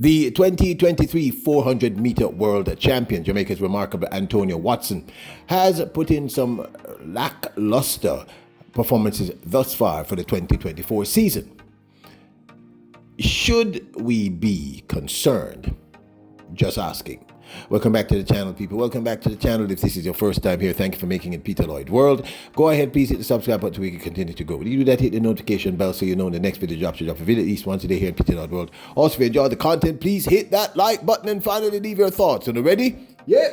The 2023 400-meter world champion, Jamaica's remarkable Antonio Watson, has put in some lackluster performances thus far for the 2024 season. Should we be concerned? Just asking. Welcome back to the channel, people. Welcome back to the channel. If this is your first time here, thank you for making it Peter Lloyd World. Go ahead, please hit the subscribe button so we can continue to go. When you do that, hit the notification bell so you know when the next video drops. You drop a video at least once a day here in Peter Lloyd World. Also, if you enjoy the content, please hit that like button and finally leave your thoughts. So, ready? Yeah.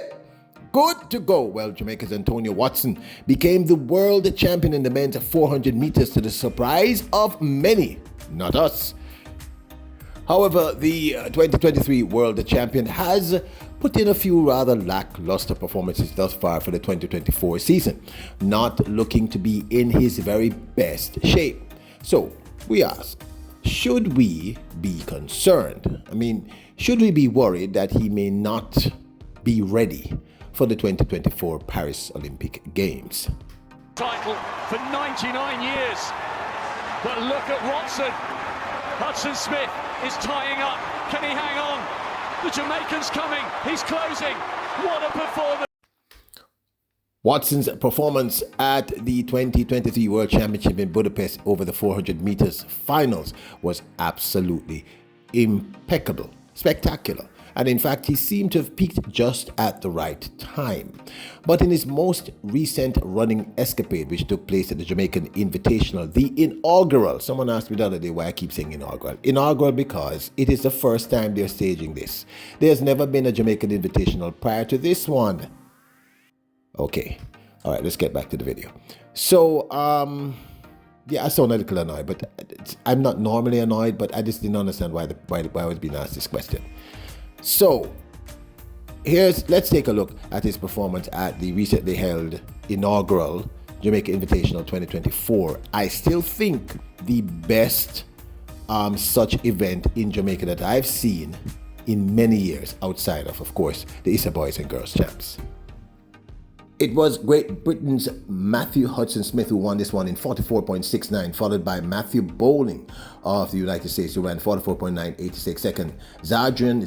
Good to go. Well, Jamaica's Antonio Watson became the world champion in the men's 400 meters to the surprise of many, not us. However, the 2023 world champion has put in a few rather lackluster performances thus far for the 2024 season, not looking to be in his very best shape. So we ask, should we be concerned? I mean, should we be worried that he may not be ready for the 2024 Paris Olympic Games? Title for 99 years, but look at Watson. Hudson Smith is tying up. Can he hang on? The Jamaican's coming. He's closing. What a performance. Watson's performance at the 2023 World Championship in Budapest over the 400 meters finals was absolutely impeccable, spectacular. And in fact, he seemed to have peaked just at the right time. But in his most recent running escapade, which took place at the Jamaican Invitational, the inaugural, someone asked me the other day why I keep saying inaugural. Inaugural because it is the first time they're staging this. There's never been a Jamaican Invitational prior to this one. Okay, all right, let's get back to the video. So, yeah, I sound a little annoyed, but I'm not normally annoyed, but I just didn't understand why I was being asked this question. So, let's take a look at his performance at the recently held inaugural Jamaica Invitational 2024. I still think the best such event in Jamaica that I've seen in many years, outside of course, the Issa Boys and Girls Champs. It was Great Britain's Matthew Hudson Smith who won this one in 44.69, followed by Matthew Bowling of the United States who ran 44.986. Second, Zanjian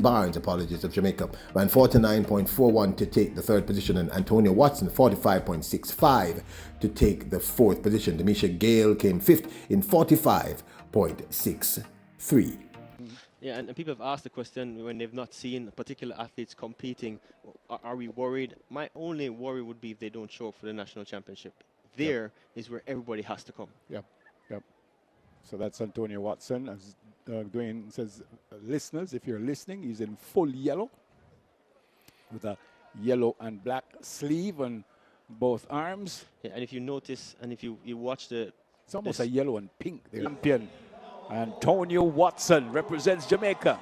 Barnes, of Jamaica, ran 49.41 to take the third position, and Antonio Watson 45.65 to take the fourth position. Demisha Gale came fifth in 45.63. Yeah, and people have asked the question when they've not seen particular athletes competing, are we worried? My only worry would be if they don't show up for the national championship. There is where everybody has to come. Yep. So that's Antonio Watson. As Dwayne says, listeners, if you're listening, he's in full yellow with a yellow and black sleeve on both arms. Yeah, and if you notice, and if you watch the... It's almost a yellow and pink there. Champion Antonio Watson represents Jamaica.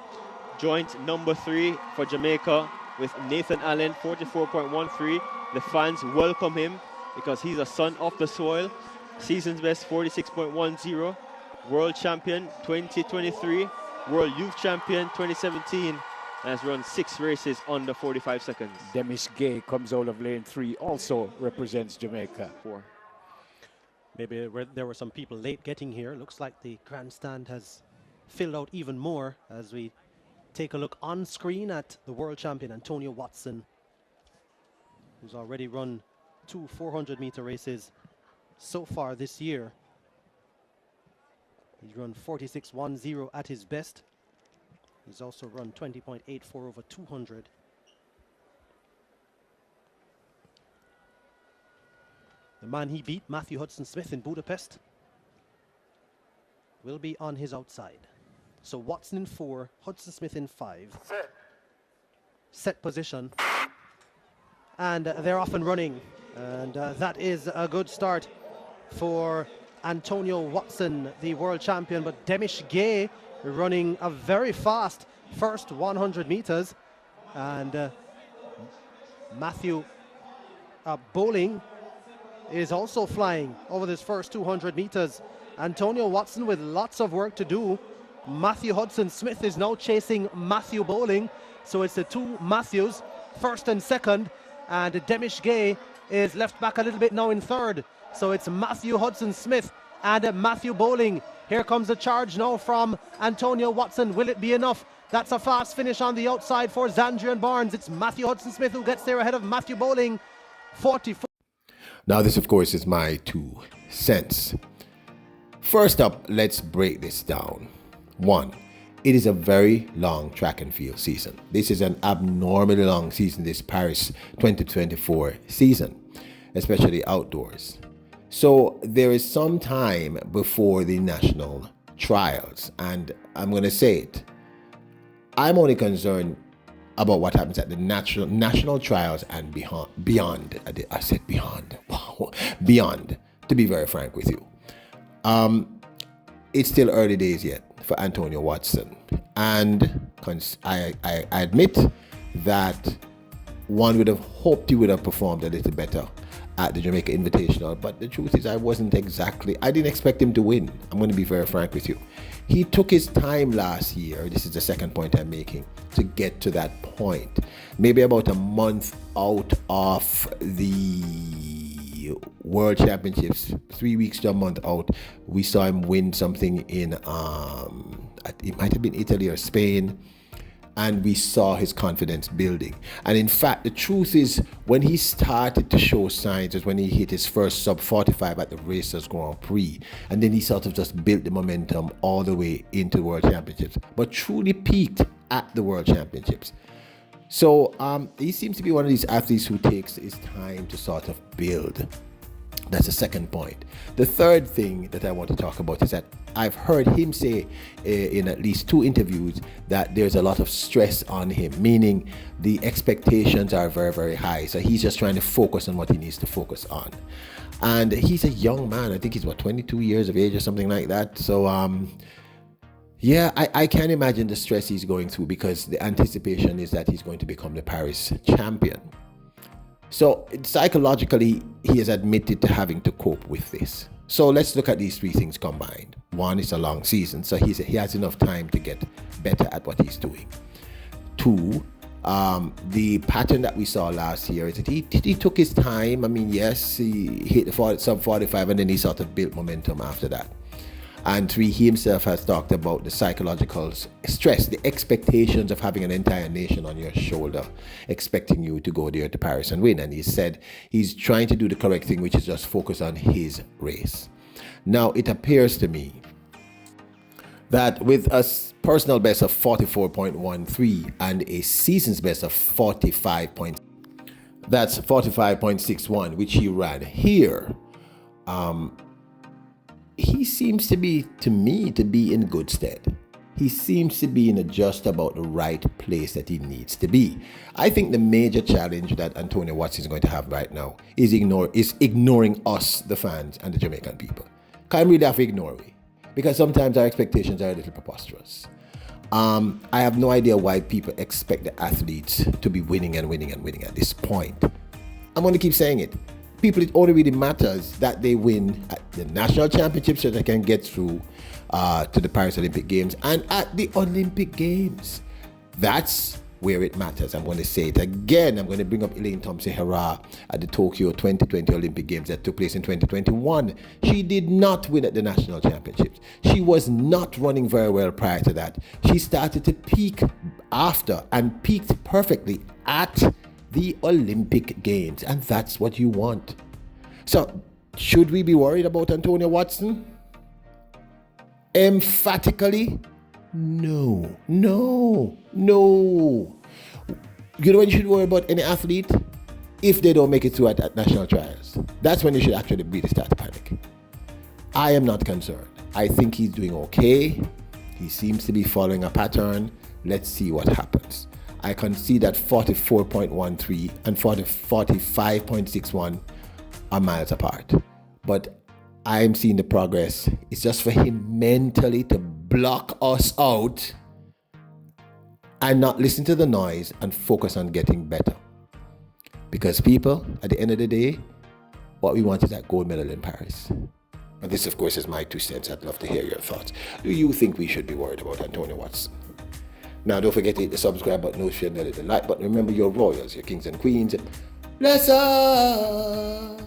Joint number 3 for Jamaica with Nathan Allen, 44.13. The fans welcome him because he's a son of the soil. Season's best, 46.10. World champion 2023. World youth champion 2017. And has run 6 races under 45 seconds. Demis Gay comes out of lane 3, also represents Jamaica. 4. Maybe there were some people late getting here. Looks like the grandstand has filled out even more as we take a look on screen at the world champion Antonio Watson, who's already run 2 400-meter races so far this year. He's run 46.10 at his best. He's also run 20.84 over 200. The man he beat, Matthew Hudson Smith in Budapest, will be on his outside. So Watson in 4, Hudson Smith in 5. Set position. And they're off and running. And that is a good start for Antonio Watson, the world champion. But Demis Gay running a very fast first 100 meters. And Matthew Bowling is also flying over this first 200 meters. Antonio Watson with lots of work to do. Matthew Hudson Smith is now chasing Matthew Bowling. So it's the two Matthews, first and second. And Demis Gay is left back a little bit now in third. So it's Matthew Hudson Smith and Matthew Bowling Here comes the charge now from Antonio Watson. Will it be enough? That's a fast finish on the outside for Zandrian Barnes. It's Matthew Hudson-Smith who gets there ahead of Matthew Bowling. 44. Now, this, of course, is my 2 cents. First up, let's break this down. 1, it is a very long track and field season. This is an abnormally long season, this Paris 2024 season, especially outdoors. So there is some time before the national trials, and I'm going to say it. I'm only concerned about what happens at the national trials and beyond. I said beyond. Wow, beyond. To be very frank with you, it's still early days yet for Antonio Watson, and I admit that one would have hoped he would have performed a little better at the Jamaican Invitational, but the truth is I didn't expect him to win. I'm going to be very frank with you. He took his time last year, this is the second point I'm making, to get to that point. Maybe about a month out of the World Championships, 3 weeks to a month out, we saw him win something in, it might have been Italy or Spain, and we saw his confidence building. And in fact, the truth is, when he started to show signs was when he hit his first sub 45 at the Racers Grand Prix. And then he sort of just built the momentum all the way into the World Championships, but truly peaked at the World Championships. So he seems to be one of these athletes who takes his time to sort of build. That's the second point. The third thing that I want to talk about is that I've heard him say in at least 2 interviews that there's a lot of stress on him, meaning the expectations are very, very high. So he's just trying to focus on what he needs to focus on. And he's a young man. I think he's 22 years of age or something like that. So yeah, I can't imagine the stress he's going through, because the anticipation is that he's going to become the Paris champion. So psychologically, he has admitted to having to cope with this. So let's look at these 3 things combined. 1, it's a long season, so he has enough time to get better at what he's doing. 2, the pattern that we saw last year is that he took his time. I mean, yes, he hit the sub 45 and then he sort of built momentum after that. And 3, he himself has talked about the psychological stress, the expectations of having an entire nation on your shoulder, expecting you to go there to Paris and win. And he said he's trying to do the correct thing, which is just focus on his race. Now, it appears to me that with a personal best of 44.13 and a season's best of 45.61, which he ran here, he seems to be in good stead. He seems to be in just about the right place that he needs to be. I think the major challenge that Antonio Watson is going to have right now is ignoring us, the fans, and the Jamaican people. Can't really have to ignore it, because sometimes our expectations are a little preposterous. I have no idea why people expect the athletes to be winning and winning and winning at this point. I'm going to keep saying it. People, it only really matters that they win at the national championships so they can get through to the Paris Olympic Games, and at the Olympic Games. That's where it matters. I'm going to say it again. I'm going to bring up Elaine Thompson-Herah at the Tokyo 2020 Olympic Games that took place in 2021. She did not win at the national championships. She was not running very well prior to that. She started to peak after and peaked perfectly at the Olympic Games, and that's what you want. So, should we be worried about Antonio Watson? Emphatically, no. You know when you should worry about any athlete? If they don't make it through at national trials. That's when you should actually really start to panic. I am not concerned. I think he's doing okay. He seems to be following a pattern. Let's see what happens. I can see that 44.13 and 45.61 are miles apart. But I'm seeing the progress. It's just for him mentally to block us out and not listen to the noise and focus on getting better. Because people, at the end of the day, what we want is that gold medal in Paris. And this, of course, is my 2 cents. I'd love to hear your thoughts. Do you think we should be worried about Antonio Watson? Now, don't forget to hit the subscribe button, no share, the like button. Remember, your royals, your kings and queens. Bless us.